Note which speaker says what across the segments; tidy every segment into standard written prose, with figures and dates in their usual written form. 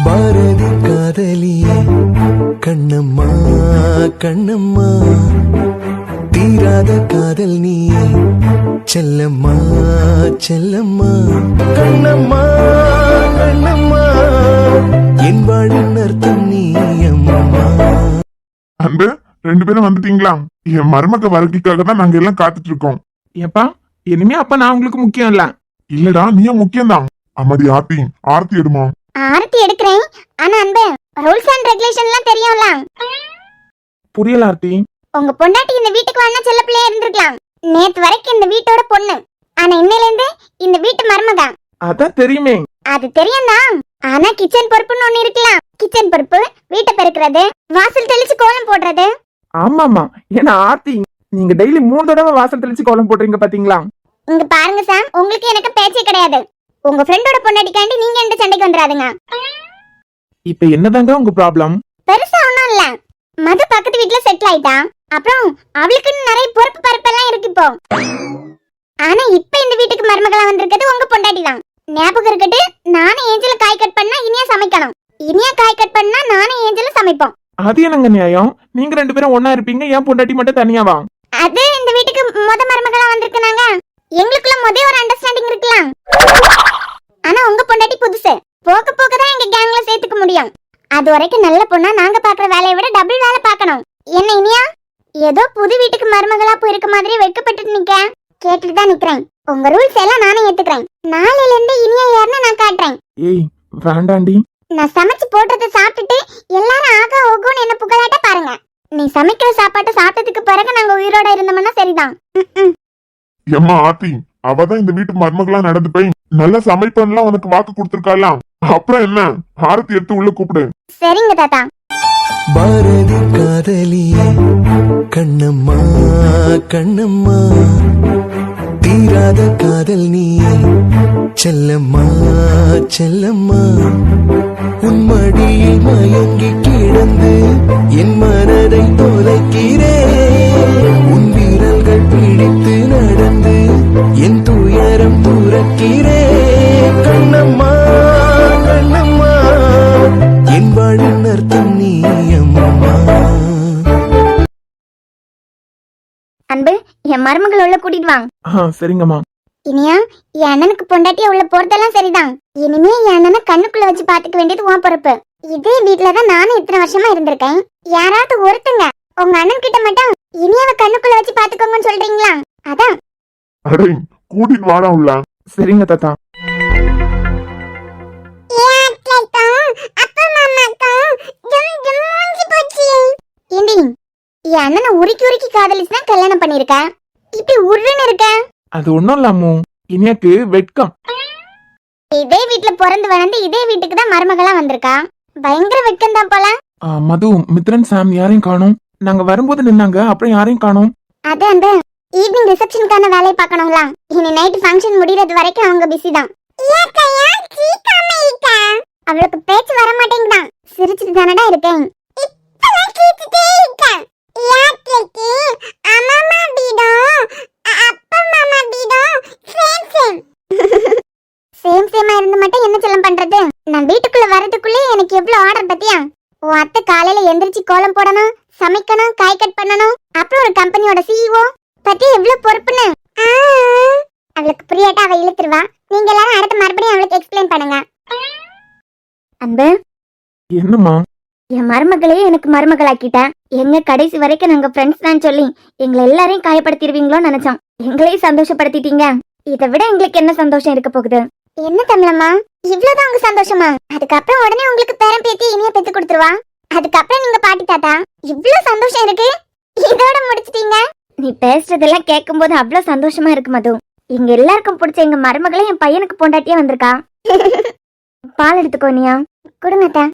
Speaker 1: பாரதி காதலியே கண்ணம்மா கண்ணம்மா, தீராத காதல் நீயே செல்லம்மா செல்லம்மா, கண்ணம்மா கண்ணம்மா, என் வாழின் அர்த்தம் நீ அம்மா.
Speaker 2: அன்பு, ரெண்டு பேரும் வந்துட்டீங்களா? என் மருமக வருகைக்காக தான் நாங்க எல்லாம் காத்துட்டு இருக்கோம்.
Speaker 3: ஏப்பா, இனிமே அப்ப நான் உங்களுக்கு முக்கியம் இல்ல.
Speaker 2: இல்லடா, நீயும் முக்கியம்தான். அம்மதி ஆர்த்தி, ஆர்த்தி எடுமா.
Speaker 4: ஆரத்தி எடுக்கிறேன். ஆனா அன்பு, ரூல்ஸ் அண்ட் ரெகுலேஷன்லாம் தெரியும்ல.
Speaker 3: புரியல ஆர்த்தி.
Speaker 4: உங்க பொண்டாட்டி இந்த வீட்டுக்கு வந்தா செல்ல பிள்ளையா இருந்திருக்கலாம். நேத்து வரைக்கும் இந்த வீட்டோட பொண்ணு, ஆனா இன்னையில இருந்து இந்த வீட்டு மருமக.
Speaker 3: அதான் தெரியுமே.
Speaker 4: அது தெரியும் தான். ஆனா கிச்சன் பொறுப்புன்னு ஒண்ணு இருக்கலாம். கிச்சன் பொறுப்பு வீட்டை பெருக்கிறது, வாசல் தெளிச்சு கோலம் போடுறது.
Speaker 3: ஆமாமா, ஏன்னா ஆர்த்தி, நீங்க டெய்லி 3 தடவை வாசல் தெளிச்சு கோலம் போடுறீங்க பாத்தீங்களா?
Speaker 4: இங்க பாருங்க சாம், உங்களுக்கு எனக்கு பேச்சே கிடையாது. உங்க ஃப்ரெண்டோட பொண்டாட்டிக்காண்டி நீங்க எந்த சண்டைக்கு வந்துடாதுங்க.
Speaker 3: இப்ப என்னதாங்க உங்க ப்ராப்ளம்?
Speaker 4: பெருசா ஒண்ணும் இல்ல. மது பக்கத்து வீட்டுல செட்டில் ஆயிட்டா. அப்புறம் அவளுக்குன்னு நிறைய பொறுப்பு பருப்பெல்லாம் இருக்கு இப்போ. ஆனா இப்ப இந்த வீட்டுக்கு மருமகளா வந்திருக்கிறது உங்க பொண்டாட்டி தான். ஞாபகம் இருக்கட்டு, நானும் ஏஞ்சல காய் கட் பண்ணா இனியா சமைக்கணும். இனியா காய் கட் பண்ணா நானும் ஏஞ்சல சமைப்போம்.
Speaker 3: அது என்னங்க நியாயம்? நீங்க 2 பேரும் ஒன்னா இருப்பீங்க, ஏன் பொண்டாட்டி மட்டும் தனியாவா?
Speaker 4: அது இந்த வீட்டுக்கு மருமகளா வந்திருக்காங்க. எங்களுக்குள்ள ஒரு அண்டர்ஸ்டாண்டிங் இருக்கலாம். ஆனா உங்க பொண்டாட்டி புதுசு. போக போக தான் எங்க கேங்ல சேர்த்துக்க முடியும். அது வரைக்கும் நல்ல பொண்ணா நாங்க பாக்குற வேலையை விட டபுள் வேலை பார்க்கணும். என்ன இனியா, ஏதோ புது வீட்டுக்கு மருமகளா போயிருக்க மாதிரி வெட்கப்பட்டு நிக்க கேட்டுட்டு தான் நிக்கிறேன். உங்க ரூல்ஸ் எல்லாம் நானே ஏத்துக்கிறேன். நாளையில இருந்து இனியா யாருன்னு நான் காட்டுறேன்.
Speaker 3: ஏய் வேண்டாண்டி.
Speaker 4: நான் சமைச்சு போட்டதை சாப்பிட்டுட்டு எல்லாரும் ஆகா ஓகோன்னு என்ன புகழாட்ட பாருங்க. நீ சமைக்கிற சாப்பாட்டை சாப்பிட்டதுக்கு பிறகு நாங்க உயிரோட இருந்தோம்னா சரிதான்.
Speaker 2: எம்மா ஆர்த்தி, அவதான் இந்த வீட்டு மருமகளா நடந்து போய் நல்ல சமைப்பெல்லாம் உனக்கு வாக்கு கொடுத்திருக்காளாம். அப்புறம் என்ன, ஆரத்தி எடுத்து உள்ள கூப்பிடு.
Speaker 4: சரிங்க தாத்தா.
Speaker 1: பாரதி காதலியே கண்ணம்மா கண்ணம்மா, தீராத காதல் நீயே செல்லம்மா செல்லம்மா, உன் மடியில் மயங்கி கிடந்து என் மனதை தொலைக்கிறேன். உன் வீரல்கள் பிடித்து நடந்து என் துயரம் துறக்கிறேன். கண்ணம்மா கண்ணம்மா, என் வாழின் அர்த்தம் நீ அம்மா.
Speaker 4: அன்பு, என் மருமகள் உள்ள கூட்டிட்டு வாங்க.
Speaker 3: சரிங்கம்மா.
Speaker 4: இனியா, என் அண்ணனுக்கு பொண்டாட்டியா உள்ள போறதெல்லாம் சரிதான். இனிமே என் அண்ணனை கண்ணுக்குள்ள வச்சு பாத்துக்க வேண்டியது உன் பொறுப்பு. இதே வீட்டுலதான் நானும் இத்தனை வருஷமா இருந்திருக்கேன். யாராவது ஒருத்தங்க உங்க அண்ணன் கிட்ட மட்டும் இனியாவை கண்ணுக்குள்ள வச்சு பாத்துக்கோங்கன்னு சொல்றீங்களா? அதான்.
Speaker 2: அடே, கூட்டிட்டு வாடா உள்ள.
Speaker 3: சரிங்க தாத்தா.
Speaker 4: என் அண்ணனை உருக்கி உருக்கி காதலிச்சுதான் கல்யாணம் பண்ணிருக்க. இப்படி உருன்னு இருக்க.
Speaker 3: அது ஒண்ணும் இல்லாமோ, இனியாக்கு வெட்கம்.
Speaker 4: இதே வீட்டுல பிறந்து வளர்ந்து இதே வீட்டுக்கு தான் மருமகளா வந்திருக்கா. பயங்கர வெட்கம் தான் போல.
Speaker 3: மது, மித்ரன், சாம் யாரையும் காணோம். நாங்க வரும்போது நின்னாங்க, அப்புறம் யாரையும் காணோம்.
Speaker 4: அது அந்த ஈவினிங் ரிசப்ஷனுக்கான வேலையை பார்க்கணுங்களா? இனி நைட் ஃபங்க்ஷன் முடியறது வரைக்கும் அவங்க பிஸி தான். அவளுக்கு பேச்சு வர மாட்டேங்குதான். சிரிச்சுட்டு தானடா இருக்கேன். சேம் சேமா இருந்து மட்டும் என்ன செல்லம் பண்றது? நான் வீட்டுக்குள்ள வரதுக்குள்ளே எனக்கு எவ்வளவு ஆர்டர் பத்தியா? உன் அத்தை காலையில எந்திரிச்சு கோலம் போடணும், சமைக்கணும், காய் கட் பண்ணணும், அப்புறம் ஒரு கம்பெனியோட சிஇஓ பத்தி எவ்வளவு பொறுப்புன்னு. அவளுக்கு புரியாட்டா அவ இழுத்துருவா. நீங்க எல்லாரும் அடுத்து மறுபடியும் அவளுக்கு எக்ஸ்பிளைன் பண்ணுங்க. அன்பு,
Speaker 3: என்னம்மா?
Speaker 4: என் மருமகளையே எனக்கு மருமகளாக்கிட்டேன். எங்க கடைசி வரைக்கும் நாங்க ஃப்ரெண்ட்ஸ் தான் சொல்லி எங்களை எல்லாரையும் காயப்படுத்திடுவீங்களோன்னு நினைச்சோம். எங்களையும் சந்தோஷப்படுத்திட்டீங்க. இதை விட எங்களுக்கு என்ன சந்தோஷம் இருக்க போகுது? என்ன தமிழம்மா, இவ்வளவுதான் உங்க சந்தோஷமா? அதுக்கப்புறம் உடனே உங்களுக்கு பேரன் பேத்தி இனிய பெத்து கொடுத்துருவா. அதுக்கப்புறம் நீங்க பாட்டி தாத்தா. இவ்வளவு சந்தோஷம் இருக்கு, இதோட முடிச்சிட்டீங்க. நீ பேசுறதெல்லாம் கேட்கும் போது அவ்வளவு சந்தோஷமா இருக்கு மது. எங்க எல்லாருக்கும் பிடிச்ச எங்க மருமகளே என் பையனுக்கு பொண்டாட்டியா வந்திருக்கா. பால் எடுத்துக்கோ நீயா. கொடுங்கத்தா.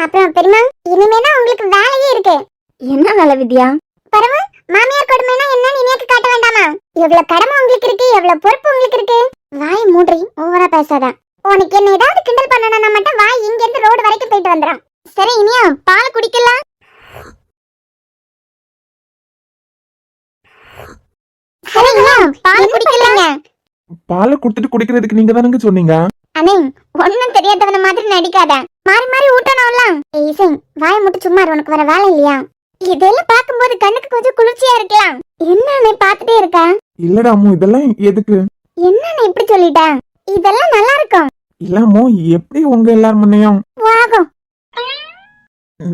Speaker 4: அப்புறம் பெரியமா, இனிமேதான் உங்களுக்கு வேலையே இருக்கு. என்ன வேலை வித்யா? பரவ மாமியார் கொடுமைனா என்னன்னு இனியாக்கு காட்ட வேண்டாமா? எவ்வளவு கடமை உங்களுக்கு இருக்கு, எவ்வளவு பொறுப்பு உங்களுக்கு இருக்கு. வாய் மூடி ஓவரா பேசாத. உனக்கு என்ன ஏதாவது கிண்டல் பண்ணணும்னா மட்டும் வாய் இங்க இருந்து ரோடு வரைக்கும் போயிட்டு வந்துடும். சரி இனியா, பால் குடிக்கலாம். சரிங்க, பால் குடிக்கலங்க.
Speaker 3: பாலை குடுத்துட்டு குடிக்கிறதுக்கு நீங்க தானங்க சொன்னீங்க.
Speaker 4: அண்ணே, ஒன்னும் தெரியாதவன மாதிரி நடிக்காத. மாறி மாறி ஊட்டணும்ல. இசை, வாயை மட்டும் சும்மா இரு, உனக்கு வேற வேலை இல்லையா? இதெல்லாம் பாக்கும்போது கண்ணுக்கு கொஞ்சம் குளிர்ச்சியா இருக்கலாம். என்ன நீ பாத்துட்டே இருக்க?
Speaker 3: இல்லடா அம்மு, இதெல்லாம் எதுக்கு?
Speaker 4: என்ன நீ இப்படி சொல்லிட்ட? இதெல்லாம் நல்லா இருக்கும்.
Speaker 3: இல்ல அம்மு, எப்படி உங்க எல்லார் முன்னையும்
Speaker 4: வாகும்.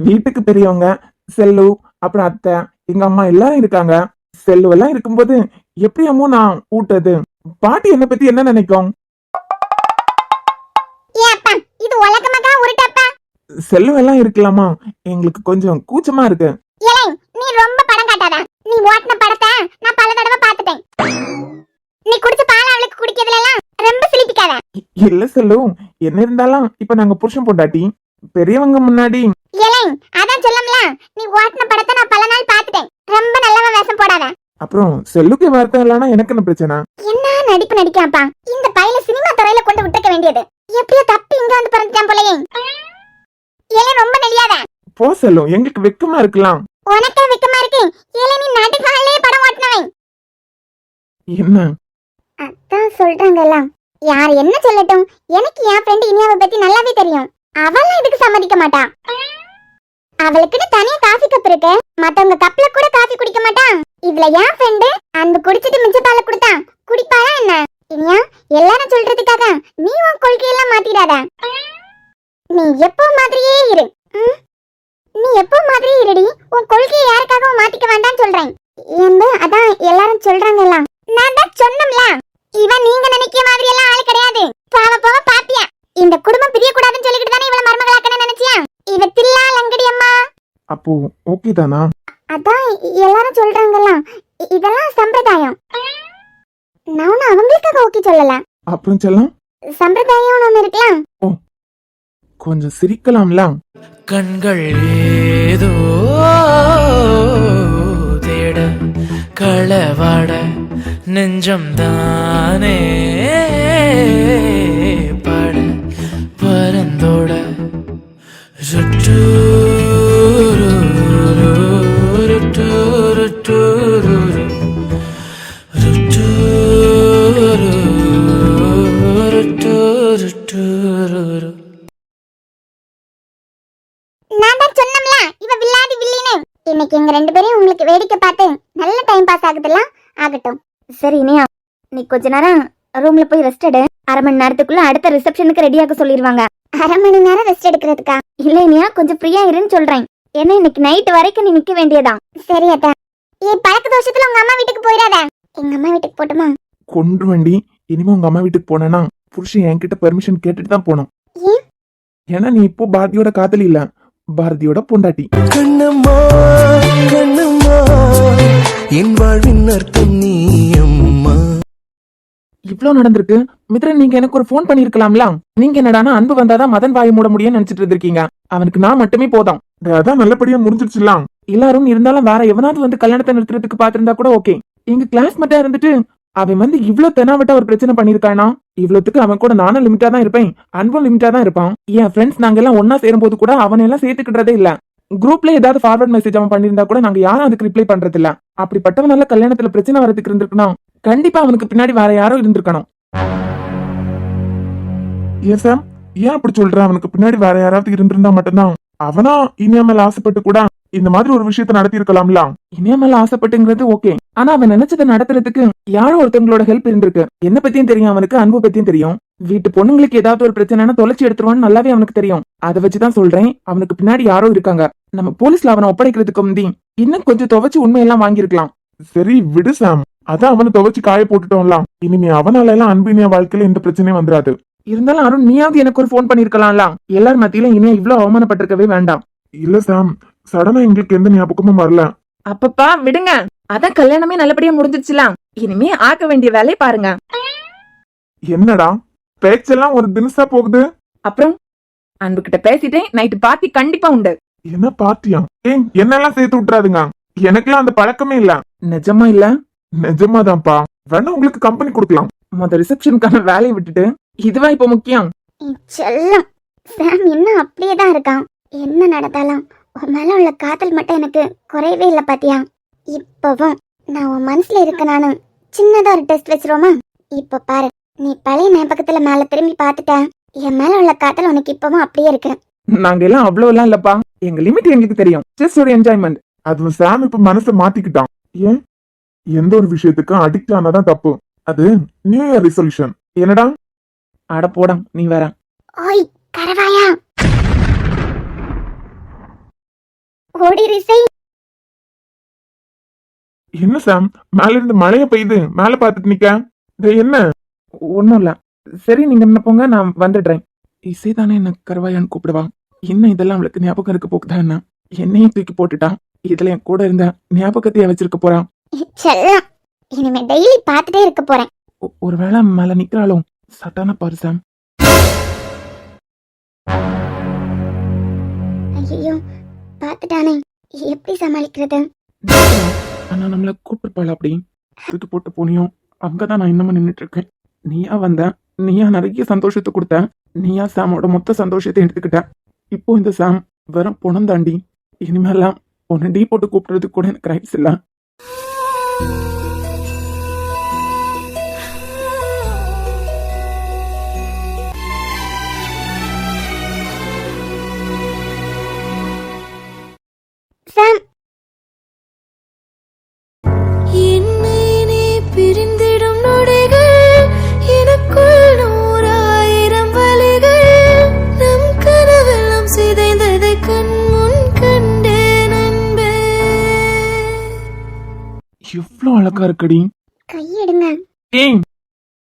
Speaker 3: வீட்டுக்கு பெரியவங்க செல்லு, அப்புறம் அத்தை, எங்க அம்மா எல்லாரும் இருக்காங்க. செல்லு எல்லாம் இருக்கும்போது எப்படி அம்மு நான் ஊட்டது? பாட்டி என்ன பத்தி என்ன நினைக்கும்?
Speaker 4: ஏப்பா, இது உலகமாக உருட்டப்பா.
Speaker 3: செல்லு எல்லாம் இருக்கலாமா? எங்களுக்கு கொஞ்சம் கூச்சமா இருக்கு.
Speaker 4: இலை, நீ ரொம்ப படம் காட்டாத. நீ ஓட்டின படத்தை நான் பல தடவை பார்த்துட்டேன். நீ குடிச்ச பால் அவளுக்கு குடிக்கிறதுல எல்லாம் ரொம்ப சிலிப்பிக்காத.
Speaker 3: இல்ல செல்லு, என்ன இருந்தாலும் இப்ப நாங்க புருஷன் பொண்டாட்டி, பெரியவங்க முன்னாடி.
Speaker 4: இலை, அதான் சொல்லம்ல, நீ ஓட்டின படத்தை நான் பல நாள் பார்த்துட்டேன். ரொம்ப நல்லவ வேஷம் போடாத.
Speaker 3: அப்புறம் செல்லுக்கு வார்த்தை இல்லைன்னா எனக்கு என்ன பிரச்சனை?
Speaker 4: என்ன நடிப்பு நடிக்காப்பா. இந்த பையில சினிமா துறையில கொண்டு விட்டுக்க வேண்டியது. எப்படியோ தப்பி இங்க வந்து பிறந்துட்டான் போலயே. இலை, ரொம்ப நெளியாத.
Speaker 3: போ செல்லும், எங்களுக்கு வெக்கமா இருக்கலாம்.
Speaker 4: உனக்கே வெக்கமா இருக்கு. இலை, நீ நடுகாலே படம் ஓட்டினவன்.
Speaker 3: என்ன?
Speaker 4: அதான் சொல்றாங்கல்ல, யார் என்ன சொல்லட்டும், எனக்கு என் ஃப்ரெண்ட் இனியாவை பத்தி நல்லாவே தெரியும். அவளும் இதுக்கு சம்மதிக்க மாட்டா. அவளுக்குன்னு தனியா காஃபி கப் இருக்கு. மத்தவங்க கப்ல கூட காஃபி குடிக்க மாட்டான். இதுல என் ஃப்ரெண்டு அந்த குடிச்சிட்டு மிச்ச பால குடுத்தா குடிப்பாளா என்ன? இனியா, எல்லாரும் சொல்றதுக்காக நீ உன் கொள்கையெல்லாம் மாத்திடாத. நீ எப்போ மாதிரியே இரு. நீ எப்போ மாதிரியே இருடி. உன் கொள்கையை யாருக்காகவும் மாத்திக்க வேண்டாம்னு சொல்றேன். என்று அதான் எல்லாரும் சொல்றாங்கல்ல. நான் தான் சொன்னம்ல, இவன் நீங்க நினைக்கிற மாதிரி எல்லாம் ஆளு கிடையாது. பாவ போவ பாப்பியா. இந்த குடும்பம் பிரிய கூடாதுன்னு சொல்லிக்கிட்டு தானே இவள மருமகளாக்கணும் நினைச்சியா? இவ தில்லா லங்கடி அம்மா.
Speaker 3: அப்போ ஓகே தானா?
Speaker 4: அதான் எல்லாரும் சொல்றாங்கல்ல, இதெல்லாம் சம்பிரதாயம். நான் அவங்களுக்காக ஓகே சொல்லல.
Speaker 3: அப்புறம் செல்லம்,
Speaker 4: சம்பிரதாயம் ஒண்ணு இருக்கலாம்.
Speaker 3: கொஞ்சம் சிரிக்கலாம்ல?
Speaker 1: கண்கள் ஏதோ தேட களவாட நெஞ்சம் தானே பாட பரந்தோட
Speaker 4: நான் தான் சொன்னம்ல, இவ வில்லாதி வில்லின்னு. இன்னைக்கு எங்க ரெண்டு பேரையும் உங்களுக்கு வேடிக்கை பார்த்து நல்ல டைம் பாஸ் ஆகுதுல. ஆகட்டும். சரி இனியா, நீ கொஞ்ச நேரம் ரூம்ல போய் ரெஸ்ட் எடு. அரை மணி நேரத்துக்குள்ள அடுத்த ரிசப்ஷனுக்கு ரெடியாக சொல்லிடுவாங்க. அரை மணி நேரம் ரெஸ்ட் எடுக்கிறதுக்கா? இல்ல இனியா, கொஞ்சம் ஃப்ரீயா இருன்னு சொல்றேன். ஏன்னா இன்னைக்கு நைட் வரைக்கும் நீ நிக்க வேண்டியதான். சரி அத்தா. பழக்க தோஷத்துல உங்க அம்மா வீட்டுக்கு போயிடாத. எங்க அம்மா வீட்டுக்கு போட்டுமா?
Speaker 3: கொன்று வண்டி. இனிமே உங்க அம்மா வீட்டுக்கு போனேன்னா புருஷன் என்கிட்ட பெர்மிஷன் கேட்டுட்டு தான் போனோம்.
Speaker 4: ஏன்?
Speaker 3: ஏன்னா நீ இப்போ பாரதியோட காதலி இல்ல, பாரதியோட பொண்டாட்டி.
Speaker 1: கண்ணம்மா கண்ணம்மா என் வாழ்வின் அர்த்தம் நீ அம்மா.
Speaker 3: இவ்ளோ நடந்திருக்கு. மித்ரன், நீங்க எனக்கு ஒரு ஃபோன் பண்ணிருக்கலாம்ல? நீங்க என்னடானா அன்பு வந்தாதான் மதன் வாயை மூட முடியும்னு நினைச்சிட்டு இருந்திருக்கீங்க. அவனுக்கு நான் மட்டுமே போதும்.
Speaker 2: அதான் நல்லபடியா முடிஞ்சிருச்சுலாம்.
Speaker 3: எல்லாரும் இருந்தாலும் வேற எவனாவது வந்து கல்யாணத்தை நிறுத்துறதுக்கு பாத்திருந்தா கூட ஓகே. எங்க கிளாஸ் மட்டும் இருந்துட்டு அவன் வந்து இவ்ளோ தெனாவட்டா ஒரு பிரச்சனை பண்ணிருக்கானா? இவ்வளவுக்கு அவன் கூட நானும் லிமிட்டா தான் இருப்பேன், அன்பும் லிமிட்டா தான் இருப்பான். என் ஃப்ரெண்ட்ஸ் நாங்க எல்லாம் ஒன்னா சேரும்போது கூட அவன் எல்லாம் சேர்த்துக்கிட்டதே இல்ல. குரூப்ல ஏதாவது ஃபார்வர்ட் மெசேஜ் அவன் பண்ணிருந்தா கூட நாங்க யாரும் அதுக்கு ரிப்ளை பண்றது இல்ல. அப்படிப்பட்டவனால கல்யாணத்துல பிரச்சனை வரதுக்கு இருந்திருக்கணும். கண்டிப்பா அவனுக்கு பின்னாடி வேற யாரோ இருந்திருக்கணும்.
Speaker 2: ஏன் சாம், ஏன் அப்படி சொல்ற? அவனுக்கு பின்னாடி வேற யாராவது இருந்திருந்தா மட்டும்தான் அவனா இனியா மேல ஆசைப்பட்டு கூட இந்த மாதிரி ஒரு விஷயத்த நடத்தி இருக்கலாம்ல.
Speaker 3: இனியா மேல ஆசைப்பட்டுங்கிறது ஓகே, ஆனா அவன் நினைச்சதை நடத்துறதுக்கு யாரோ ஒருத்தவங்களோட ஹெல்ப் இருந்திருக்கு. என்ன பத்தியும் தெரியும் அவனுக்கு, அன்பு பத்தியும் தெரியும். வீட்டு பொண்ணுங்களுக்கு ஏதாவது ஒரு பிரச்சனைனா தொலைச்சி எடுத்துருவான்னு நல்லாவே அவனுக்கு தெரியும். அதை வச்சுதான் சொல்றேன், அவனுக்கு பின்னாடி யாரோ இருக்காங்க. நம்ம போலீஸ்ல அவனை ஒப்படைக்கிறதுக்கு முந்தி இன்னும் கொஞ்சம் துவைச்சு உண்மையெல்லாம் வாங்கிருக்கலாம்.
Speaker 2: சரி விடு சாம், அதான் அவனை துவைச்சு காய போட்டுட்டோம்ல. இனிமே அவனால எல்லாம் அன்பினியா வாழ்க்கையில எந்த பிரச்சனையும் வந்துடாது.
Speaker 3: இருந்தாலும் அருண், நீயாவது எனக்கு ஒரு ஃபோன் பண்ணிருக்கலாம்ல? எல்லார் மத்தியில இனியா இவ்வளவு அவமானப்பட்டிருக்கவே வேண்டாம்.
Speaker 2: இல்ல சாம், சடனா எங்களுக்கு எந்த ஞாபகமும் வரல.
Speaker 3: அப்பப்பா விடுங்க, அதான் கல்யாணமே நல்லபடியா முடிஞ்சிருச்சுலாம். இனிமே ஆக்க வேண்டிய வேலையை பாருங்க.
Speaker 2: என்னடா பேச்செல்லாம் ஒரு தினசா போகுது?
Speaker 3: அப்புறம் அன்பு கிட்ட பேசிட்டேன், நைட்டு பார்ட்டி கண்டிப்பா உண்டு.
Speaker 2: என்ன பார்ட்டியா? ஏன் என்னெல்லாம் சேர்த்து விட்டுறாதுங்க, எனக்கெல்லாம் அந்த பழக்கமே இல்ல.
Speaker 3: நிஜமா இல்ல?
Speaker 2: நிஜமாதான்ப்பா. வேணா உங்களுக்கு கம்பெனி கொடுக்கலாம்.
Speaker 3: மொத ரிசப்ஷனுக்கான வேலையை விட்டுட்டு இதுவா இப்ப முக்கியம்?
Speaker 4: செல்லம், சாம் இன்னும் அப்படியே தான் இருக்கான். என்ன நடந்தாலும் உன் மேல உள்ள காதல் மட்டும் எனக்கு குறையவே இல்லை பாத்தியா? இப்பவும் நான் உன் மனசுல இருக்க. நானும் சின்னதா ஒரு டெஸ்ட் வச்சிருவோமா? இப்ப பாரு, நீ பழைய ஞாபகத்துல மேல திரும்பி பாத்துட்ட. என் மேல உள்ள காதல் உனக்கு இப்பவும் அப்படியே இருக்கு.
Speaker 3: நாங்க எல்லாம் அவ்வளவு எல்லாம் இல்லப்பா. எங்க லிமிட் எங்களுக்கு தெரியும். ஜஸ்ட் ஒரு என்ஜாய்மெண்ட்.
Speaker 2: அதுவும் சாம் இப்ப மனசை மாத்திக்கிட்டான். ஏன் எந்த ஒரு விஷயத்துக்கும் அடிக்ட் ஆனாதான் தப்பு. அது நியூ இயர் ரிசல்யூஷன். என்னடா
Speaker 3: அட போடா நீ வேற.
Speaker 4: ஓய் கரவாயா, ஓடி ரிசை.
Speaker 2: என்ன சாம் மேல இருந்து மழைய பெய்யுது, மேல பாத்துட்டு நிக்க. டேய், என்ன
Speaker 3: ஒண்ணும் இல்ல. சரி நீங்க என்ன போங்க, நான் வந்துடுறேன். இசைதானே என்ன கருவாயான்னு கூப்பிடுவா. என்ன இதெல்லாம் அவளுக்கு ஞாபகம் இருக்க போகுதா என்ன? என்னையும் தூக்கி போட்டுட்டா. இதுல என் கூட இருந்த ஞாபகத்தைய வச்சிருக்க போறான்.
Speaker 4: செல்லம், இனிமே டெய்லி பார்த்துட்டே இருக்க போறேன்.
Speaker 3: ஒருவேளை மேல நிக்கிறாளும். சட்டான பாரு சாம்.
Speaker 4: ஐயோ பார்த்துட்டானே, எப்படி சமாளிக்கிறது?
Speaker 3: ஆனா நம்மள கூப்பிட்டுப்பாள் அப்படி தூக்கி போட்டு போனியும். அங்கதான் நான் இன்னமும் நின்னுட்டு இருக்கேன். நீயா வந்த, நீயா நிறைய சந்தோஷத்தை கொடுத்த, நீயா சாமோட மொத்த சந்தோஷத்தை எடுத்துக்கிட்ட. இப்போ இந்த சாம் வெறும் பொணம் தாண்டி. இனிமேலாம் உன்னை டீ போட்டு கூப்பிடுறதுக்கு கூட எனக்கு ரைட்ஸ் இல்ல.
Speaker 4: சாம்,
Speaker 1: என்னை நீ பிரிந்திடும் நொடிகள் எனக்குள் 100,000 வலிகள். நம் கனவெல்லாம் சிதைந்ததை கண் முன் கண்டேன் அன்பே.
Speaker 3: எவ்வளவு அழகா இருக்கடி.
Speaker 4: கையெடுங்க.
Speaker 3: ஏய்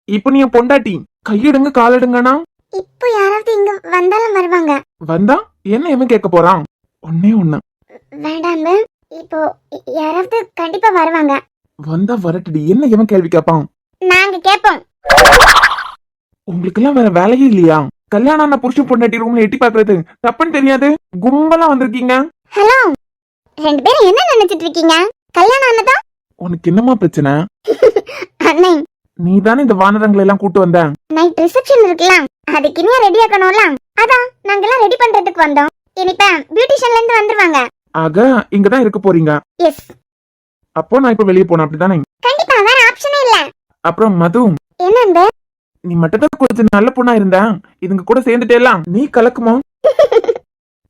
Speaker 3: இப்ப நீ என் பொண்டாட்டி. கையெடுங்க காலெடுங்கண்ணா.
Speaker 4: இப்போ யாராவது இங்க வந்தாலும் வருவாங்க.
Speaker 3: வந்தா என்ன எவன் கேட்க போறான்? ஒன்னே ஒண்ணு.
Speaker 4: வேண்டாம், இப்போ யாராவது கண்டிப்பா வருவாங்க.
Speaker 3: வந்தா வரட்டுடி. என்ன எவன் கேள்வி கேட்பான்?
Speaker 4: நாங்க கேட்போம்.
Speaker 3: உங்களுக்கு எல்லாம் வேற வேலையே இல்லையா? கல்யாணம் ஆன புருஷன் பொண்டாட்டி ரூம்ல எட்டி பாக்குறது தப்புன்னு தெரியாது. கும்பலா வந்திருக்கீங்க.
Speaker 4: ஹலோ, 2 பேரும் என்ன நினைச்சிட்டு இருக்கீங்க? கல்யாணம் ஆனதா?
Speaker 3: உனக்கு என்னமா பிரச்சனை?
Speaker 4: அண்ணே,
Speaker 3: நீ தானே இந்த வானரங்களை எல்லாம் கூட்டு வந்த.
Speaker 4: நைட் ரிசப்ஷன் இருக்கலாம், அதுக்கு இனியா ரெடி ஆக்கணும்ல. அதான் நாங்கெல்லாம் ரெடி பண்றதுக்கு வந்தோம். இனிப்ப பியூட்டிஷியன்ல இருந்து வந்துருவாங்க.
Speaker 3: ஆக இங்கதான் இருக்க போறீங்க.
Speaker 4: எஸ்,
Speaker 3: அப்போ நான் இப்ப வெளியே போனேன் அப்படிதானே?
Speaker 4: கண்டிப்பா வேற ஆப்ஷனே இல்ல.
Speaker 3: அப்புறம் மது,
Speaker 4: என்ன அந்த
Speaker 3: நீ மட்டும் தான் கொஞ்சம் நல்ல பொண்ணா இருந்த. இதுங்க கூட சேர்ந்துட்டேலாம் நீ கலக்குமா?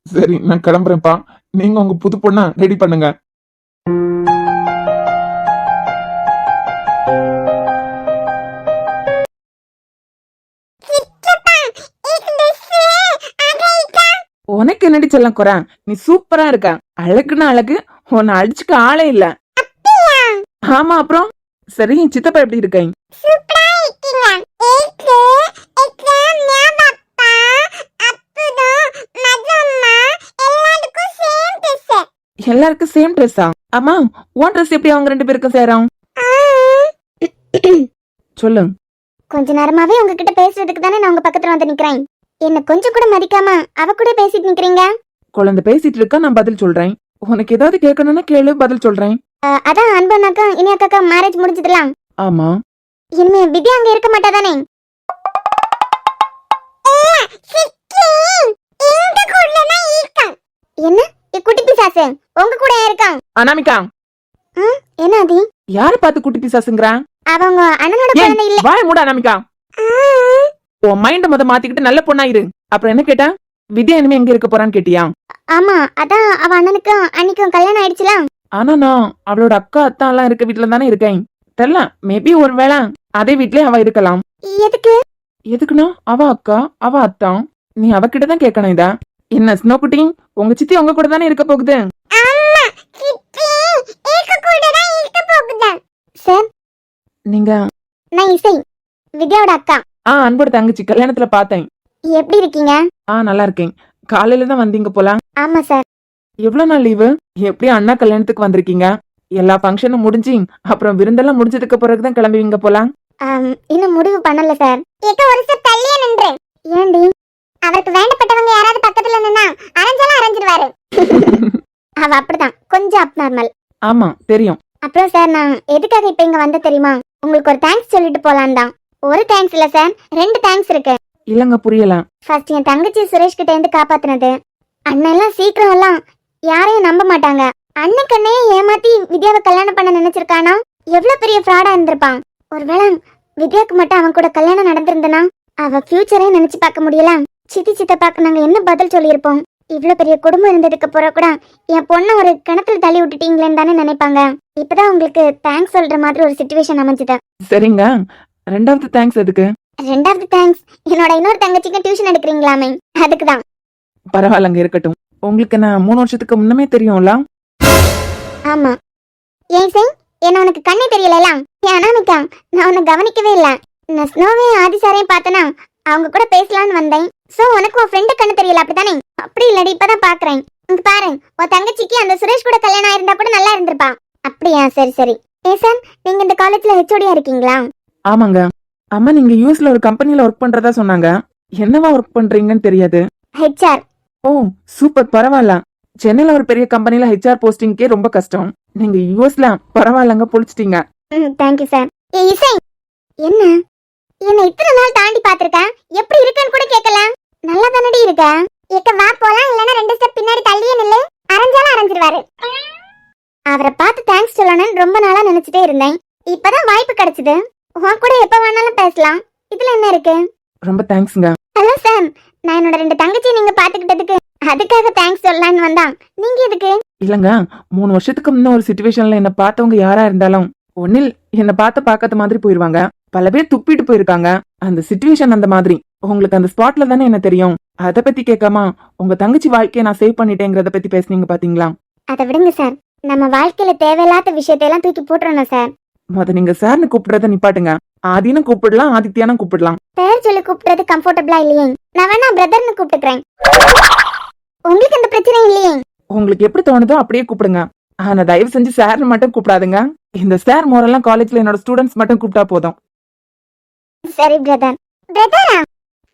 Speaker 3: சரி நான் கிளம்புறேன்ப்பா. நீங்க உங்க புது பொண்ண ரெடி பண்ணுங்க. உனக்கு என்னடி செல்லம் குறை? நீ சூப்பரா இருக்க. அழகுன்னா அழகு, உன்னை அடிச்சுக்க ஆளே இல்ல. ஆமா அப்புறம் சரி சித்தப்பா எப்படி இருக்கேன்?
Speaker 4: சூப்பரா இருக்கீங்க. ஏக்கு எக்ஸாம் ஞாபகப்பா அப்புதோ மஜம்மா எல்லாருக்கும் சேம் ட்ரெஸ்.
Speaker 3: எல்லாருக்கும் சேம் ட்ரெஸ்ஸா? ஆமா உன் ட்ரெஸ் எப்படி அவங்க 2 பேருக்கும் சேரும்? சொல்லு.
Speaker 4: கொஞ்ச நேரமாவே உங்ககிட்ட பேசுறதுக்கு தானே நான் உங்க பக்கத்துல வந்து நிக்கிறேன். என்ன கொஞ்சம் கூட மதிக்காம அவ கூட பேசிட்டு நிக்கிறீங்க.
Speaker 3: குழந்தை பேசிட்டு இருக்கா, நான் பதில் சொல்றேன். உனக்கு ஏதாவது கேட்கணும்னா கேளு, பதில் சொல்றேன்.
Speaker 4: அதான் அன்பனாக்கா இனியாக்கா மேரேஜ் முடிஞ்சதுலாம்.
Speaker 3: ஆமா.
Speaker 4: இனிமே வித்யா அங்க இருக்க மாட்டாதானே? என்ன குட்டி பிசாசு உங்க கூட இருக்கான்?
Speaker 3: அனாமிகா,
Speaker 4: என்ன அது?
Speaker 3: யார பார்த்து குட்டி பிசாசுங்கற?
Speaker 4: அவங்க அண்ணனோட குழந்தை இல்ல.
Speaker 3: வாய மூட அனாமிகா. உன் மைண்ட மொத மாத்திக்கிட்டு நல்ல பொண்ணா இரு. அப்புறம் என்ன கேட்டா? வித்யா இனிமே எங்க இருக்க போறான்னு கேட்டியா?
Speaker 4: ஆமா, அதான் அவ அண்ணனுக்கும் அன்னைக்கும் கல்யாணம் ஆயிடுச்சுல.
Speaker 3: ஆனா நான் அவளோட அக்கா அத்தா எல்லாம் இருக்க வீட்டுல தானே இருக்கேன். தெரியல, மேபி ஒருவேளை அதே வீட்லயே அவ இருக்கலாம்.
Speaker 4: எதுக்கு?
Speaker 3: எதுக்குன்னா அவ அக்கா அவ அத்தா. நீ அவகிட்ட தான் கேட்கணும். இதா என்ன ஸ்னோ குட்டி, உங்க சித்தி உங்க கூட தானே இருக்க போகுது.
Speaker 4: ஆமா, சித்தி ஏக கூட தான் இருக்க போகுது. சார்,
Speaker 3: நீங்க?
Speaker 4: நான் இசை, வித்யாவோட அக்கா.
Speaker 3: அன்போட தங்கச்சி. கல்யாணத்துல பார்த்தேன்.
Speaker 4: எப்படி இருக்கீங்க?
Speaker 3: நல்லா இருக்கேன். காலையில தான் வந்தீங்க போல.
Speaker 4: ஆமா சார்.
Speaker 3: எவ்வளவு நாள் லீவு? எப்படி அண்ணா கல்யாணத்துக்கு வந்திருக்கீங்க? எல்லா ஃபங்க்ஷனும் முடிஞ்சு அப்புறம் விருந்தெல்லாம் முடிஞ்சதுக்கு பிறகுதான் கிளம்புவீங்க போல.
Speaker 4: இன்னும் முடிவு பண்ணல சார். ஏக்க ஒரு ஸ்டெப் தள்ளியே நின்று. ஏண்டி? அவருக்கு வேண்டப்பட்டவங்க யாராவது பக்கத்துல நின்னா அரஞ்சாலும் அரஞ்சிடுவாரு. அவ அப்படிதான், கொஞ்சம் அப் நார்மல்.
Speaker 3: ஆமா தெரியும்.
Speaker 4: அப்புறம் சார், நான் எதுக்காக இப்ப இங்க வந்த தெரியுமா? உங்களுக்கு ஒரு தேங்க்ஸ் சொல்லிட்டு போலாம் தான். ஒரு தேங்க்ஸ் இல்ல சார், 2 தேங்க்ஸ் இருக்கு.
Speaker 3: இல்லங்க புரியல.
Speaker 4: ஃபர்ஸ்ட் என் தங்கச்சி சுரேஷ் கிட்ட இருந்து காப்பாத்துனது. அண்ணன் எல்லாம் சீக்கிரம் எல்லாம் யாரையும் நம்ப மாட்டாங்க. அண்ணக்கண்ணே ஏமாத்தி வித்யாவை கல்யாணம் பண்ண நினைச்சிருக்கானா? எவ்வளவு பெரிய ஃப்ராடா இருந்திருப்பான். ஒருவேளை வித்யாக்கு மட்டும் அவன் கூட கல்யாணம் நடந்திருந்தனா அவ ஃபியூச்சரே நினைச்சு பார்க்க முடியல. சித்தி சித்தப்பாக்கு நாங்க என்ன பதில் சொல்லியிருப்போம்? இவ்ளோ பெரிய குடும்பம் இருந்ததுக்கு அப்புறம் கூட என் பொண்ணை ஒரு கிணத்துல தள்ளி விட்டுட்டீங்களேன்னு தானே நினைப்பாங்க. இப்பதான் உங்களுக்கு தேங்க்ஸ் சொல்ற மாதிரி ஒரு சிச்சுவேஷன் அமைஞ்சுது.
Speaker 3: சரிங்க, ரெண்டாவது தேங்க்ஸ் எதுக்கு?
Speaker 4: ரெண்டாவது தேங்க்ஸ் என்னோட இன்னொரு தங்கச்சிக்கு டியூஷன் எடுக்கிறீங்களாமே, அதுக்குதான்.
Speaker 3: பரவாயில்லங்க, இருக்கட்டும். உங்களுக்கு நான் 3 வருஷத்துக்கு முன்னமே தெரியும்ல.
Speaker 4: ஆமா. ஏன் சார், என்ன உனக்கு கண்ணே தெரியல? அனாமிகா, நான் உன்னை கவனிக்கவே இல்ல. நான் ஸ்னோவையும் ஆதிசாரையும் பார்த்தனா அவங்க கூட பேசலான்னு வந்தேன். சோ உனக்கு உன் ஃப்ரெண்டு கண்ணு தெரியல அப்படித்தானே? அப்படி இல்லடி, இப்பதான் பாக்குறேன். இங்க பாரு, உன் தங்கச்சிக்கு அந்த சுரேஷ் கூட கல்யாணம் ஆயிருந்தா கூட நல்லா இருந்திருப்பா. அப்படியா? சரி சரி. ஏ சார், நீங்க இந்த காலேஜ்ல ஹெச்ஓடியா இருக்கீங்களா?
Speaker 3: ஆமாங்க. அம்மா, நீங்க யூஎஸ்ல ஒரு கம்பெனில ஒர்க் பண்றதா சொன்னாங்க. என்னவா ஒர்க் பண்றீங்கன்னு தெரியாது.
Speaker 4: ஹெச்ஆர்.
Speaker 3: ஓ சூப்பர், பரவாயில்ல. சென்னையில ஒரு பெரிய கம்பெனில ஹெச்ஆர் போஸ்டிங்கே ரொம்ப கஷ்டம். நீங்க யூஎஸ்ல பரவாயில்லங்க, பொழிச்சிட்டீங்க.
Speaker 4: Thank you sir. ஏ இசை, என்ன என்ன இத்தனை நாள் தாண்டி பாத்திருக்க? எப்படி இருக்கேன்னு கூட கேட்கல. நல்லா தானடி இருக்க. ஏக்க வா போலாம், இல்லனா 2 ஸ்டெப் பின்னாடி தள்ளியே நில்லு. அரைஞ்சாலும் அரைஞ்சிருவாரு. அவரை பார்த்து தேங்க்ஸ் சொல்லணும்னு ரொம்ப நாளா நினைச்சிட்டே இருந்தேன். இப்பதான் வாய்ப்பு கிடைச்சது. உன் கூட எப்ப வேணாலும் பேசலாம். இதுல என்ன இருக்கு?
Speaker 3: ரொம்ப தேங்க்ஸ்ங்க.
Speaker 4: ஹலோ சார், நான் என்னோட 2 தங்கச்சி நீங்க பாத்துக்கிட்டதுக்கு அதுக்காக தேங்க்ஸ் சொல்லலான்னு வந்தா. நீங்க எதுக்கு?
Speaker 3: இல்லங்க, 3 வருஷத்துக்கு முன்ன ஒரு சிச்சுவேஷன்ல என்ன பார்த்தவங்க யாரா இருந்தாலும் ஒன்னில் என்ன பார்க்காத மாதிரி போயிருவாங்க. பல பேர் துப்பிட்டு போயிருக்காங்க. அந்த சிச்சுவேஷன் அந்த மாதிரி. உங்களுக்கு அந்த ஸ்பாட்ல தானே என்ன தெரியும். அத பத்தி கேட்காம உங்க தங்கச்சி வாழ்க்கையை நான் சேவ் பண்ணிட்டேங்கிறத பத்தி பேசுனீங்க பாத்தீங்களா?
Speaker 4: அதை விடுங்க சார். நம்ம வாழ்க்கையில தேவையில்லாத விஷயத்தையெல்லாம் தூக்கி போட்டுறணும் சார்.
Speaker 3: நீங்க சார்னு கூப்பிடுறத நிப்பாட்டுங்க. ஆதின்னு கூப்பிடலாம், ஆதித்யானு கூப்பிடலாம்.
Speaker 4: பேர் சொல்லி கூப்பிடுறது கம்ஃபர்டபிளா இல்லையே. நான் வேணா பிரதர்னு கூப்பிட்டுக்கிறேன். உங்களுக்கு அந்த பிரச்சனை இல்லையே.
Speaker 3: உங்களுக்கு எப்படி தோணுதோ அப்படியே கூப்பிடுங்க. ஆனா தயவு செஞ்சு சார்னு மட்டும் கூப்பிடாதுங்க. இந்த சார் மோரெல்லாம் காலேஜ்ல என்னோட ஸ்டூடெண்ட்ஸ் மட்டும் கூப்பிட்டா போதும்.
Speaker 4: சரி பிரதர். பிரதரா?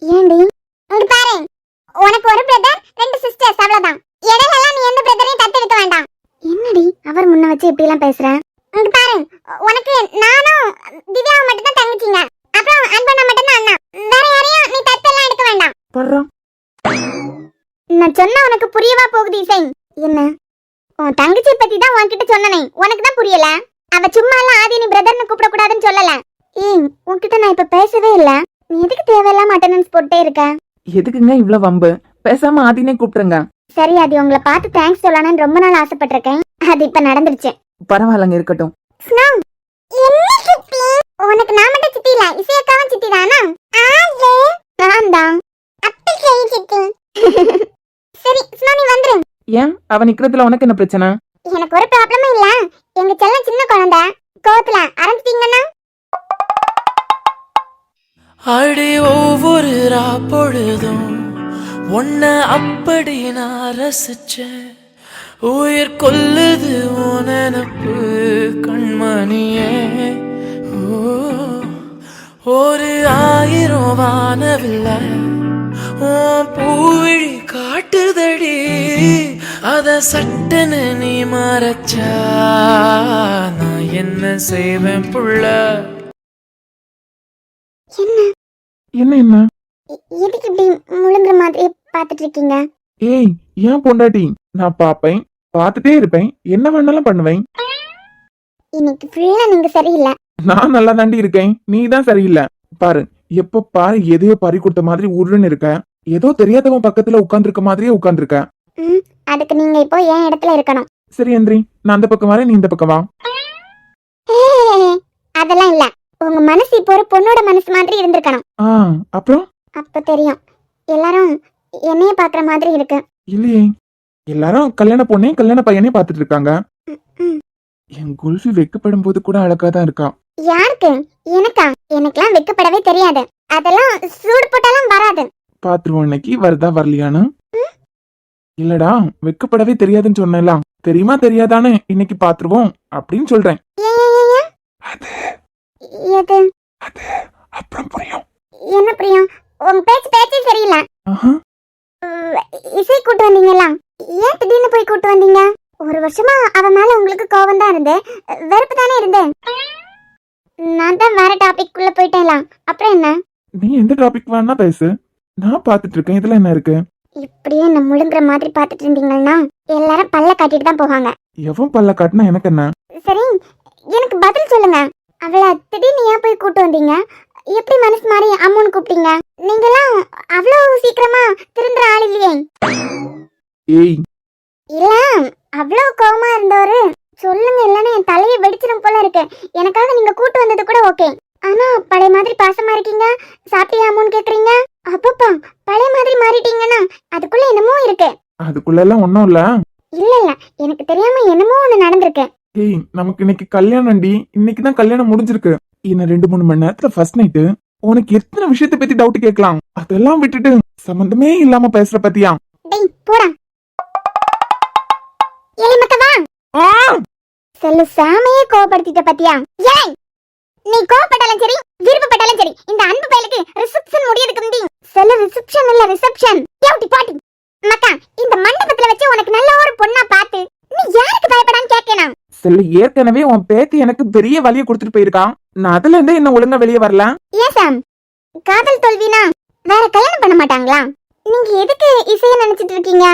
Speaker 4: ஏண்டி? இங்க பாரு, உனக்கு ஒரு பிரதர் 2 சிஸ்டர்ஸ், அவ்வளவுதான். இடையில நீ எந்த பிரதரையும் தத்தெடுக்க வேண்டாம். என்னடி அவர் முன்ன வச்சு இப்படி எல்லாம் பேசுற? இங்க பாரு, உனக்கு நானும் திவ்யாவும் மட்டும் தான் தங்கச்சிங்க. அப்புறம் அன்பண்ணா மட்டும் தான் அண்ணா. வேற யாரையும் நீ தத்தெல்லாம் எடுக்க வேண்டாம்.
Speaker 3: பர்றோம்.
Speaker 4: நான் சொன்னா உனக்கு புரியவா போகுது இசை? என்ன? உன் தங்கச்சி பத்தி தான் உன்கிட்ட சொன்னனே, உனக்கு தான் புரியல. அவ சும்மா எல்லாம் ஆதி நீ பிரதர்னு கூப்பிட கூடாதுன்னு சொல்லல. உன்கிட்ட நான் இப்ப பேசவே இல்ல. நீ எதுக்கு தேவையில்லாம அட்டெண்டன்ஸ் போட்டே இருக்க?
Speaker 3: எதுக்குங்க இவ்வளவு வம்பு? பேசாம ஆதினே கூப்பிடுங்க.
Speaker 4: சரி, அது உங்களை பார்த்து தேங்க்ஸ் சொல்லணும்னு ரொம்ப நாள் ஆசைப்பட்டிருக்கேன். அது இப்ப நடந்துருச்சு.
Speaker 3: பரவாயில்லங்க, இருக்கட்டும்.
Speaker 4: ஸ்னோ, என்ன சித்தி? உனக்கு நான் மட்டும் சித்தி இல்ல, இசையக்காவும் சித்தி தானா? ஆளு நான் தான். அப்படி சரி சித்தி. சரி ஸ்னோ, நீ வந்துரு.
Speaker 3: ஏன் அவன் நிக்கிறதுல உனக்கு என்ன பிரச்சனை?
Speaker 4: எனக்கு ஒரு ப்ராப்ளமும் இல்ல. எங்க செல்லம் சின்ன குழந்தை. கோவத்துல ஆரம்பிச்சிட்டீங்கன்னா
Speaker 5: அடி ஒவ்வொரு பொழுதும் உன்னை அப்படி நான் ரசிச்சேன். உயிர் கொல்லுது உன் நினப்பு கண்மணியே. ஒரு 1000 வானவில்லை உன் பூவிழி காட்டுதடி. அத சட்டன்னு நீ மறைச்சா நான் என்ன செய்வேன் புள்ள?
Speaker 3: என்ன என்ன
Speaker 4: எதுக்கு இப்படி முழுங்குற மாதிரி பாத்துட்டு இருக்கீங்க?
Speaker 3: ஏய், ஏன் பொண்டாட்டி? நான் பாப்பேன், பார்த்துட்டே இருப்பேன், என்ன வேணாலும் பண்ணுவேன்.
Speaker 4: இன்னைக்கு ஃபுல்லா நீங்க சரியில்லை.
Speaker 3: நான் நல்லா தாண்டி இருக்கேன், நீ தான் சரியில்லை. பாரு, எப்ப பாரு எதையோ பறி கொடுத்த மாதிரி உருன்னு இருக்க. ஏதோ தெரியாதவன் பக்கத்துல உட்கார்ந்துருக்க மாதிரியே உட்கார்ந்துருக்க.
Speaker 4: அதுக்கு நீங்க இப்போ என் இடத்துல இருக்கணும்.
Speaker 3: சரி அந்திரி, நான் அந்த பக்கம் வரேன், நீ இந்த பக்கம் வா.
Speaker 4: அதெல்லாம் இல்ல. உங்க மனசு இப்போ ஒரு பொண்ணோட மனசு மாதிரி இருந்திருக்கணும்.
Speaker 3: அப்புறம்
Speaker 4: அப்ப தெரியும். எல்லாரும் என்னைய பாக்குற மாதிரி இருக்கு.
Speaker 3: இல்லையே, எல்லாரும் கல்யாண பொண்ணே கல்யாண பையனே பாத்துட்டு இருக்காங்க. என் குல்ஃபி வெக்கப்படும் போது கூட அழகாதான் இருக்கா.
Speaker 4: யாருக்கு? எனக்கா? எனக்கெல்லாம் வெக்கப்படவே தெரியாது. அதெல்லாம் சூடு போட்டாலும் வராது.
Speaker 3: பாத்துருவோம் இன்னைக்கு வருதா வரலையான்னு. இல்லடா, வெக்கப்படவே தெரியாதுன்னு சொன்னலாம். தெரியுமா தெரியாதானே இன்னைக்கு பாத்துருவோம் அப்படின்னு சொல்றேன்.
Speaker 4: எது?
Speaker 3: அப்புறம் புரியும்.
Speaker 4: என்ன புரியும்? உங்க பேச்சே சரியில்லை. இசை கூட்டு வந்தீங்களா? ஏன் திடீர்னு போய் கூட்டு வந்தீங்க? ஒரு வருஷமா அவ மேல உங்களுக்கு கோவம் தான் இருந்து, வெறுப்பு தானே இருந்து. நான் தான் வேற டாபிக் குள்ள போயிட்டேன்லாம். அப்புறம் என்ன?
Speaker 3: நீ எந்த டாபிக் வேணா பேசு, நான் பாத்துட்டு இருக்கேன். இதுல என்ன இருக்கு?
Speaker 4: இப்படியே நம்ம முழுங்குற மாதிரி பாத்துட்டு இருந்தீங்கன்னா எல்லாரும் பல்ல காட்டிட்டு தான் போவாங்க.
Speaker 3: எவன் பல்ல காட்டினா எனக்கு என்ன?
Speaker 4: சரி, எனக்கு பதில் சொல்லுங்க. அவளை திடீர்னு ஏன் போய் கூட்டு வந்தீங்க? எப்படி மனசு மாறி அம்முன்னு கூப்பிட்டீங்க? நீங்கெல்லாம் அவ்வளவு சீக்கிரமா திருந்துற ஆள் இல்லையே.
Speaker 3: ஏய்,
Speaker 4: இல்ல, அவ்வளவு கோவமா இருந்தவரு சொல்லுங்க, இல்லன்னு என் தலையை வெடிச்சிடும் போல இருக்கு. எனக்காக நீங்க கூட்டு வந்தது கூட ஓகே. ஆனா பழைய மாதிரி பாசமா இருக்கீங்க, சாப்பிட்டியாமோன்னு கேக்குறீங்க. அப்பப்பா, பழைய மாதிரி மாறிட்டீங்கன்னா அதுக்குள்ள என்னமோ இருக்கு.
Speaker 3: அதுக்குள்ள எல்லாம் ஒண்ணும் இல்ல.
Speaker 4: இல்ல இல்ல, எனக்கு தெரியாம என்னமோ ஒண்ணு நடந்திருக்கு.
Speaker 3: ஏய், நமக்கு இன்னைக்கு கல்யாணம்டி. இன்னைக்குதான் கல்யாணம் முடிஞ்சிருக்கு. இன்னும் 2-3 மணி நேரத்துல ஃபர்ஸ்ட் நைட்டு. உனக்கு எத்தனை விஷயத்தை பத்தி டவுட் கேட்கலாம். அதெல்லாம் விட்டுட்டு சம்பந்தமே இல்லாம பேசுற பத்தியா?
Speaker 4: டேய் போடா. ஏய் மக்கவா, செல்லு சாமையே கோவப்படுத்திட்ட பத்தியா? ஏய், நீ கோவப்பட்டாலும் சரி, விருப்பப்பட்டாலும் சரி, இந்த அன்பு பயலுக்கு ரிசப்ஷன் முடியதுக்கு முந்தி செல்லு ரிசப்ஷன் இல்ல ரிசப்ஷன். ஏவுட்டி பாட்டி மக்கா, இந்த மண்டபத்துல வச்சு உனக்கு நல்ல ஒரு பொண்ணா பார்த்து நீ யாருக்கு பயப்படான்னு கேட்கணும்.
Speaker 3: செல்லு, ஏற்கனவே உன் பேத்தி எனக்கு பெரிய வலியை கொடுத்துட்டு போயிருக்கான். நான் அதுல இருந்தே என்ன ஒழுங்கா வெளியே வரல.
Speaker 4: ஏன் சாம், காதல் தோல்வினா வேற கல்யாணம் பண்ண மாட்டாங்களா? நீங்க எதுக்கு இசைய நினைச்சிட்டு இருக்கீங்க?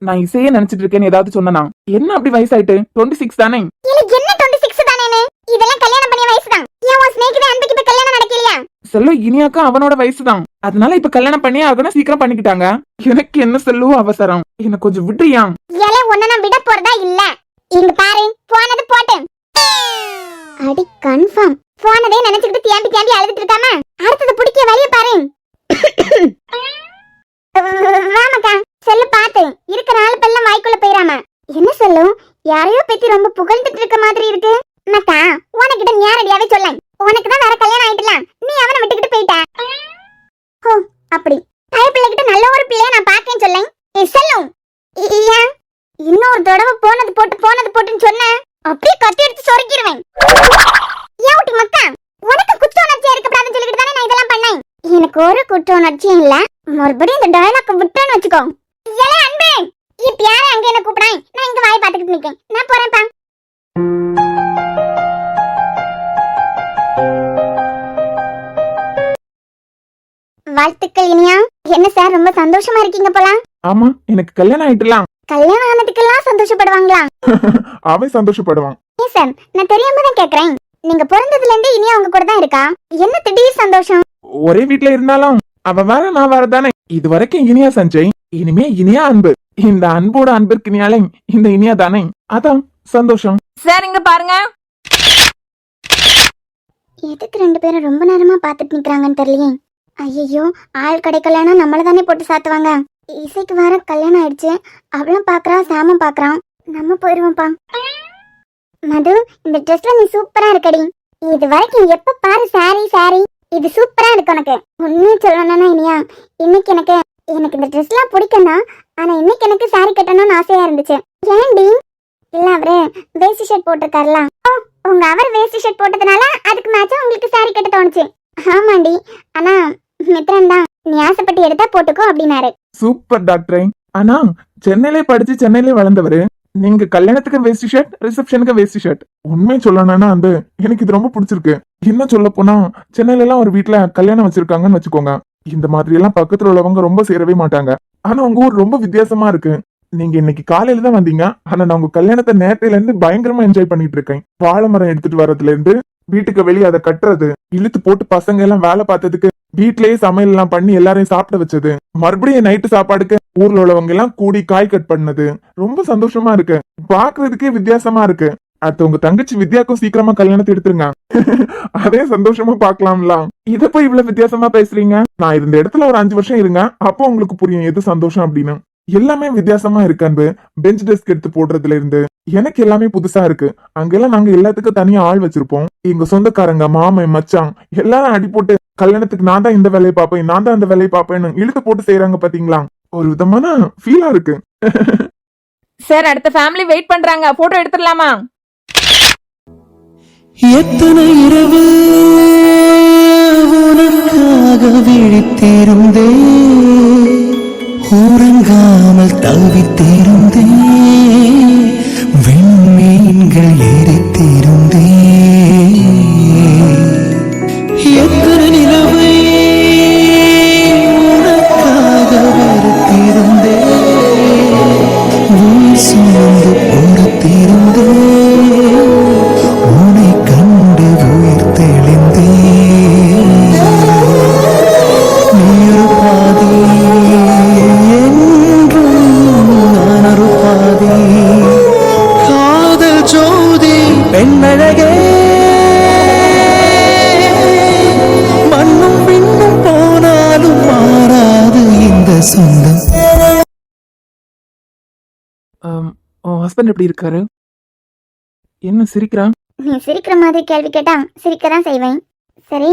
Speaker 3: நான் இசையே நினைச்சிட்டு இருக்கேன்னு ஏதாவது சொன்னா? என்ன அப்படி வயசாயிட்டு? 26 தானே?
Speaker 4: இல்ல என்ன 26 தானேன்னு? இதெல்லாம் கல்யாணம் பண்ணிய வயசுதான். ஏன் உன் ஸ்நேகிதே அன்புக்கு இப்ப கல்யாணம் நடக்கலையா?
Speaker 3: செல்லு, இனியாக்கா அவனோட வயசுதான். அதனால இப்ப கல்யாணம் பண்ணியே ஆகணும், சீக்கிரம் பண்ணிக்கிட்டாங்க. எனக்கு என்ன செல்லு அவசரம்? என்ன கொஞ்சம் விட்டுறியா?
Speaker 4: ஏலே, உன்ன நான் விட போறதா இல்ல. இங்க பாரு, போனது போட்டு. அடி கன்ஃபார்ம் போனதே நினைச்சுக்கிட்டு தேம்பி தேம்பி அழுதுட்டு இருக்காம அடுத்தது பிடிக்க வழிய பாரு. வாமக்கா, செல்லு பாத்து இருக்கிற ஆளு பெல்லாம் வாய்க்குள்ள போயிராம. என்ன சொல்லும், யாரையோ பத்தி ரொம்ப புகழ்ந்துட்டு இருக்க மாதிரி இருக்கு. மக்கா, உனக்கிட்ட நேரடியாவே சொல்ல, உனக்குதான் வேற கல்யாணம் ஆயிட்டலாம், நீ அவனை விட்டுக்கிட்டு போயிட்ட. ஓ அப்படி தாய் பிள்ளைகிட்ட நல்ல ஒரு பிள்ளைய நான் பாக்கேன்னு சொல்லேன். செல்லும், ஏன் இன்னொரு தடவை போனது போட்டுன்னு சொன்ன அப்படியே கத்தி எடுத்து சொருக்கிடுவேன். ஏவுட்டி மக்கா, உனக்கு குற்ற உணர்ச்சியா இருக்கக்கூடாதுன்னு சொல்லிக்கிட்டு தானே நான் இதெல்லாம் பண்ணேன். எனக்கு ஒரு குற்ற உணர்ச்சியும் இல்ல. மறுபடியும் இந்த டயலாக் விட்டேன்னு வச்சுக்கோ. ஏலே அன்பே, இப்ப யாரு அங்க என்ன கூப்பிடாய்? நான் இங்க வாய் பாத்துக்கிட்டு நிக்கேன். நான் போறேன்ப்பா. வாழ்த்துக்கள் இனியா. என்ன சார், ரொம்ப சந்தோஷமா இருக்கீங்க போல.
Speaker 3: ஆமா, எனக்கு கல்யாணம் ஆயிட்டுலாம்.
Speaker 4: கல்யாணம் ஆனதுக்கெல்லாம் சந்தோஷப்படுவாங்களா?
Speaker 2: அவன் சந்தோஷப்படுவான்.
Speaker 4: ஏன் சார், நான் தெரியாம தான் கேக்குறேன். நீங்க பிறந்ததுல இருந்து இனியா அவங்க கூட தான் இருக்கா? என்ன திடீர் சந்தோஷம்?
Speaker 3: ஒரே வீட்ல இருந்தாலும் அவ வேற நான் வேற தானே. இது வரைக்கும் இனியா சஞ்சய், இனிமே இனியா அன்பு. இந்த அன்போட அன்பிற்கு இனியாலே இந்த இனியா தானே, அதான் சந்தோஷம்.
Speaker 6: சார் இங்க பாருங்க.
Speaker 4: எதுக்கு 2 பேரும் ரொம்ப நேரமா பாத்துட்டு நிக்கிறாங்கன்னு தெரியலையே. ஐயோ, ஆள் கிடைக்கலன்னா நம்மள தானே போட்டு சாத்துவாங்க. இசைக்கு வேற கல்யாணம் ஆயிடுச்சு. அவளும் பாக்குறா, சாமும் பாக்குறான். நம்ம போயிருவோம்ப்பா. மது, இந்த ட்ரெஸ்ல நீ சூப்பரா இருக்கடி. இது வரைக்கும் எப்ப பாரு சாரி சாரி. இது சூப்பரா இருக்கு உனக்கு. உண்மையை சொல்லணும்னா இனியா, இன்னைக்கு எனக்கு இந்த ட்ரெஸ்லாம் பிடிக்கும் தான். ஆனா இன்னைக்கு எனக்கு சாரி கட்டணும்னு ஆசையா இருந்துச்சு. ஏன்டி? இல்ல, அவரு வேஸ்ட் ஷர்ட் போட்டிருக்காருல. ஓ, உங்க அவர் வேஸ்ட் ஷர்ட் போட்டதுனால அதுக்கு மேட்சா உங்களுக்கு சாரி கட்ட தோணுச்சு. ஆமாண்டி, ஆனா மித்ரன் தான் நீ ஆசைப்பட்டு எடுத்தா போட்டுக்கோ அப்படின்னாரு.
Speaker 3: சூப்பர் டாக்டரே. ஆனா சென்னையிலே படிச்சு சென்னையிலே வளர்ந்தவரு, நீங்க கல்யாணத்துக்கு வேஸ்ட் ஷர்ட், ரிசப்ஷனுக்கு வேஸ்ட் ஷர்ட். உண்மை சொல்லணும்னா எனக்கு இது ரொம்ப பிடிச்சிருக்கு. என்ன சொல்ல போனா, சென்னையில எல்லாம் ஒரு வீட்டுல கல்யாணம் வச்சிருக்காங்கன்னு வச்சுக்கோங்க, இந்த மாதிரி எல்லாம் பக்கத்துல உள்ளவங்க ரொம்ப சேரவே மாட்டாங்க. ஆனா உங்க ஊர் ரொம்ப வித்தியாசமா இருக்கு. நீங்க இன்னைக்கு காலையில தான் வந்தீங்க, ஆனா நான் உங்க கல்யாணத்தை நேரத்துல இருந்து பயங்கரமா என்ஜாய் பண்ணிட்டு இருக்கேன். வாழை மரம் எடுத்துட்டு வர்றதுல இருந்து வீட்டுக்கு வெளியே அதை கட்டுறது, இழுத்து போட்டு பசங்க எல்லாம் வேலை பார்த்ததுக்கு, வீட்லயே சமையல் எல்லாம் பண்ணி எல்லாரையும் சாப்பிட வச்சது, மறுபடியும் நைட்டு சாப்பாடுக்கு ஊர்ல உள்ளவங்க எல்லாம் கூடி காய் கட் பண்ணது, ரொம்ப சந்தோஷமா இருக்கு. பாக்குறதுக்கே வித்தியாசமா இருக்கு. அடுத்து உங்க தங்கச்சி வித்யாக்கும் சீக்கிரமா கல்யாணத்தை எடுத்துருங்க. அதே சந்தோஷமா பாக்கலாம்ல. இத போய் இவ்வளவு வித்தியாசமா பேசுறீங்க. நான் இருந்த இடத்துல ஒரு 5 வருஷம் இருங்க, அப்போ உங்களுக்கு புரியும் எது சந்தோஷம் அப்படின்னு. எல்லாமே வித்தியாசமா இருக்கு அன்பு. பெஞ்ச் டெஸ்க் எடுத்து போடுறதுல இருந்து எனக்கு எல்லாமே புதுசா இருக்கு. அங்கெல்லாம் நாங்க எல்லாத்துக்கும் தனியா ஆள் வச்சிருப்போம். எங்க சொந்தக்காரங்க, மாமன், மச்சான் எல்லாரும் அடி போட்டு கல்யாணத்துக்கு நான் தான் இந்த வேலையை பார்ப்பேன், நான் தான் அந்த வேலையை பார்ப்பேன்னு இழுத்து போட்டு செய்யறாங்க பாத்தீங்களா. ஒரு விதமான ஃபீலா இருக்கு.
Speaker 6: சார், அடுத்த ஃபேமிலி வெயிட் பண்றாங்க, போட்டோ எடுத்துடலாமா?
Speaker 5: எத்தனை இரவு உனக்காக விழித்திருந்தே, உறங்காமல் தவித்திருந்தே, விண்மீன்கள் எரித்திருந்தே, எத்தனை நிலவை உனக்காக வெறுத்திருந்தே, உன் சுமந்து பொறுத்திருந்தே, உன்னை கண்டு உயிர் தெளிந்தே. சொந்தம்
Speaker 3: உன் ஹஸ்பண்ட் எப்படி இருக்காரு? என்ன சிரிக்கிறான்?
Speaker 4: நீ சிரிக்கிற மாதிரி கேள்வி கேட்டா சிரிக்கதான் செய்வேன். சரி,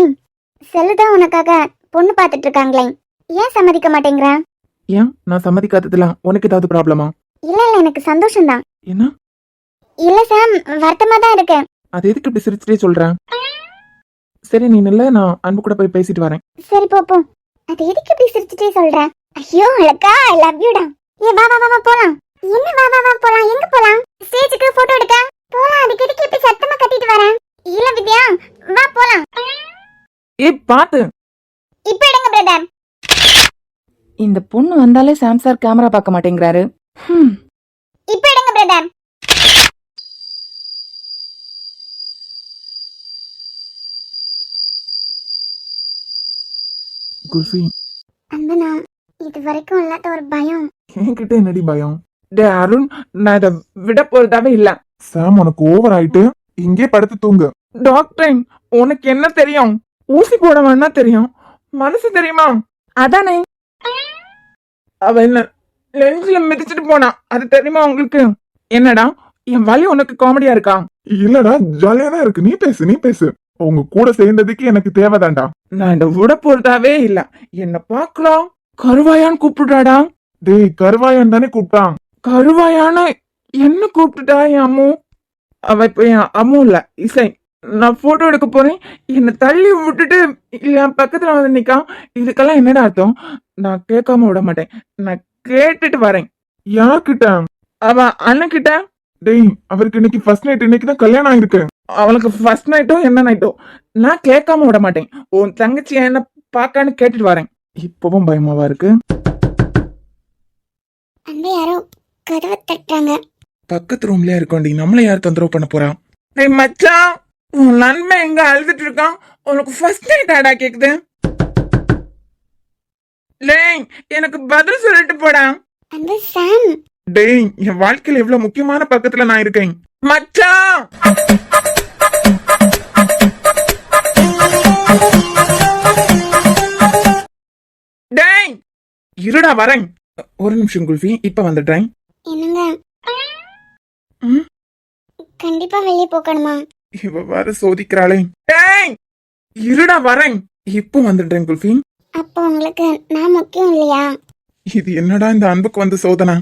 Speaker 4: செல்லுதான் உனக்காக பொண்ணு பார்த்துட்டு இருக்காங்களே, ஏன் சம்மதிக்க மாட்டேங்கிற?
Speaker 3: ஏன் நான் சம்மதிக்காததுல உனக்கு ஏதாவது ப்ராப்ளமா?
Speaker 4: இல்ல எனக்கு சந்தோஷம்தான்.
Speaker 3: என்ன?
Speaker 4: இல்ல சாம், வருத்தமா தான் இருக்கு.
Speaker 3: அது எதுக்கு இப்படி சிரிச்சுட்டே சொல்றேன்? சரி நீ நில்ல, நான் அன்பு கூட போய் பேசிட்டு வரேன்.
Speaker 4: சரி போ. அது எதுக்கு இப்படி சிரிச்சுட்டே சொல்ற? ஐயோ அழகா, ஐ லவ் யூ டா. ஏ வா வா வா போலாம். என்ன வா வா வா போலாம்? எங்க போலாம்? ஸ்டேஜுக்கு போட்டோ எடுக்க போலாம். அதுக்கு எதுக்கு இப்படி சத்தமா கட்டிட்டு வரேன்? இல்ல வித்யா, வா போலாம்.
Speaker 3: பாத்து
Speaker 4: இப்ப எடுங்க பிரதர்.
Speaker 6: இந்த பொண்ணு வந்தாலே சாம் சார் கேமரா பார்க்க மாட்டேங்கிறாரு.
Speaker 4: இப்ப எடுங்க பிரதர்.
Speaker 3: குல்ஃபி,
Speaker 4: அந்தனா இது வரைக்கும் இல்லாத ஒரு பயம்.
Speaker 3: என்கிட்ட என்னடி பயம்? டே அருண், நான் இதை விட போறதாவே இல்ல. சாம் உனக்கு ஓவர் ஆயிட்டு இங்கே படுத்து தூங்கு. டாக்டர், உனக்கு என்ன தெரியும்? ஊசி போட வேணா தெரியும், மனசு தெரியுமா?
Speaker 6: அதானே.
Speaker 3: அவ என்ன லென்ஸ்ல மிதிச்சிட்டு போனா, அது தெரியுமா உங்களுக்கு? என்னடா என் வலி உனக்கு காமெடியா இருக்கா?
Speaker 2: இல்லடா, ஜாலியா தான் இருக்கு. நீ பேசு. உங்க கூட சேர்ந்ததுக்கு எனக்கு தேவைதான்டா.
Speaker 3: நான் இந்த விட போறதாவே இல்ல. என்ன பாக்கலாம், கருவாயான்னு கூப்பிடுறாடா.
Speaker 2: டேய், கருவாயன் தானே கூப்பிட்டான்.
Speaker 3: கருவாயான என்ன கூப்பிட்டுட்டா என் அம்மு? அவ இப்ப என் அம்மு இல்ல, இசை. நான் போட்டோ எடுக்க போறேன், என்னை தள்ளி விட்டுட்டு என் பக்கத்துல வந்து நிக்கான். இதுக்கெல்லாம் என்னடா அர்த்தம்? நான் கேட்காம விட மாட்டேன், நான் கேட்டுட்டு வரேன்.
Speaker 2: யார்கிட்ட?
Speaker 3: அவ அண்ணன் கிட்ட.
Speaker 2: டேய், அவருக்கு இன்னைக்கு ஃபர்ஸ்ட் நைட். இன்னைக்கு தான் கல்யாணம் ஆயிருக்கு.
Speaker 3: அவளுக்கு ஃபர்ஸ்ட் நைட்டோ என்ன நைட்டோ நான் கேட்காம விட மாட்டேன். உன் தங்கச்சி என்ன பாக்கான்னு கேட்டுட்டு வரேன். இப்பவும் பயமாவா இருக்கு?
Speaker 4: அங்க யாரோ கதவை தட்டுறாங்க.
Speaker 3: பக்கத்து ரூம்லயே இருக்கோண்டி, நம்மள யார் தொந்தரவு பண்ண போறா? டேய் மச்சான், உன் நண்பன் எங்க அழுதுட்டு இருக்கான்? உனக்கு ஃபர்ஸ்ட் நைட் ஆடா கேக்குது? டேய், எனக்கு பதில் சொல்லிட்டு போடா.
Speaker 4: அந்த சாம்.
Speaker 3: டேய், என் வாழ்க்கையில எவ்வளவு முக்கியமான பக்கத்துல நான் இருக்கேன் மச்சான். டேய் இருடா வரேன். ஒரு நிமிஷம் குல்ஃபி, இப்ப வந்துடுறேன்.
Speaker 4: என்னங்க,
Speaker 3: ம்?
Speaker 4: கண்டிப்பா வெளியே போகணுமா?
Speaker 3: இவ வர சோதிக்கிறாளே. டேய் இருடா வரேன், இப்ப வந்துடுறேன் குல்ஃபி.
Speaker 4: அப்போ உங்களுக்கு நான் முக்கியம் இல்லையா?
Speaker 3: இது என்னடா இந்த அன்புக்கு வந்து சோதனை?